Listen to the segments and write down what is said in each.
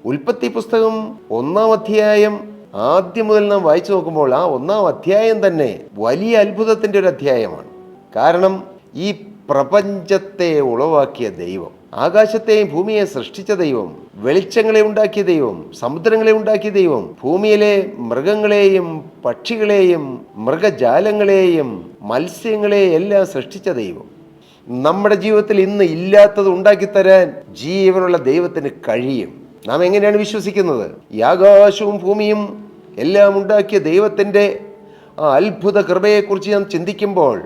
ഉൽപ്പത്തി പുസ്തകം 1-ാം അധ്യായം ആദ്യം മുതൽ നാം വായിച്ചു നോക്കുമ്പോൾ ആ 1-ാം അധ്യായം തന്നെ വലിയ അത്ഭുതത്തിൻ്റെ ഒരു അധ്യായമാണ്. കാരണം ഈ പ്രപഞ്ചത്തെ ഉളവാക്കിയ ദൈവം, ആകാശത്തെയും ഭൂമിയെ സൃഷ്ടിച്ച ദൈവം, വെളിച്ചങ്ങളെ ഉണ്ടാക്കിയ ദൈവം, സമുദ്രങ്ങളെ ഉണ്ടാക്കിയ ദൈവം, ഭൂമിയിലെ മൃഗങ്ങളെയും പക്ഷികളെയും മൃഗജാലങ്ങളെയും മത്സ്യങ്ങളെയും എല്ലാം സൃഷ്ടിച്ച ദൈവം, നമ്മുടെ ജീവിതത്തിൽ ഇന്ന് ഇല്ലാത്തത് ഉണ്ടാക്കിത്തരാൻ ജീവനുള്ള ദൈവത്തിന് കഴിയും. നാം എങ്ങനെയാണ് വിശ്വസിക്കുന്നത്? ഈ ആകാശവും ഭൂമിയും എല്ലാം ഉണ്ടാക്കിയ ദൈവത്തിൻ്റെ ആ അത്ഭുത കൃപയെക്കുറിച്ച് നാം ചിന്തിക്കുമ്പോൾ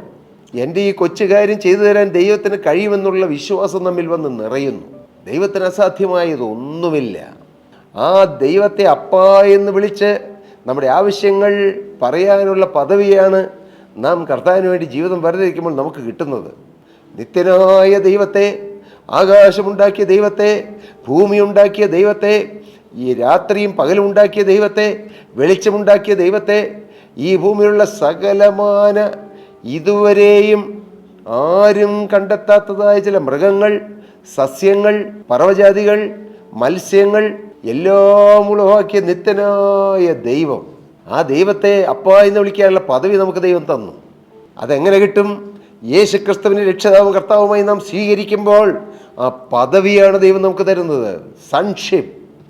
എൻ്റെ ഈ കൊച്ചു കാര്യം ചെയ്തു തരാൻ ദൈവത്തിന് കഴിയുമെന്നുള്ള വിശ്വാസം നമ്മിൽ വന്ന് നിറയുന്നു. ദൈവത്തിന് അസാധ്യമായതൊന്നുമില്ല. ആ ദൈവത്തെ അപ്പാ എന്ന് വിളിച്ച് നമ്മുടെ ആവശ്യങ്ങൾ പറയാനുള്ള പദവിയാണ് നാം കർത്താവിന് വേണ്ടി ജീവിതം വെറുതെയിരിക്കുമ്പോൾ നമുക്ക് കിട്ടുന്നത്. നിത്യനായ ദൈവത്തെ, ആകാശമുണ്ടാക്കിയ ദൈവത്തെ, ഭൂമി ഉണ്ടാക്കിയ ദൈവത്തെ, ഈ രാത്രിയും പകലും ഉണ്ടാക്കിയ ദൈവത്തെ, വെളിച്ചമുണ്ടാക്കിയ ദൈവത്തെ, ഈ ഭൂമിയിലുള്ള സകലമാന ഇതുവരെയും ആരും കണ്ടെത്താത്തതായ ചില മൃഗങ്ങൾ, സസ്യങ്ങൾ, പർവ്വജാതികൾ, മത്സ്യങ്ങൾ എല്ലാം ഉളവാക്കിയ നിത്യനായ ദൈവം, ആ ദൈവത്തെ അപ്പാ എന്ന് വിളിക്കാനുള്ള പദവി നമുക്ക് ദൈവം തന്നു. അതെങ്ങനെ കിട്ടും? യേശുക്രിസ്തുവിനെ രക്ഷിതാവും കർത്താവുമായി നാം സ്വീകരിക്കുമ്പോൾ ആ പദവിയാണ് ദൈവം നമുക്ക് തരുന്നത്. സൺഷിപ്പ്.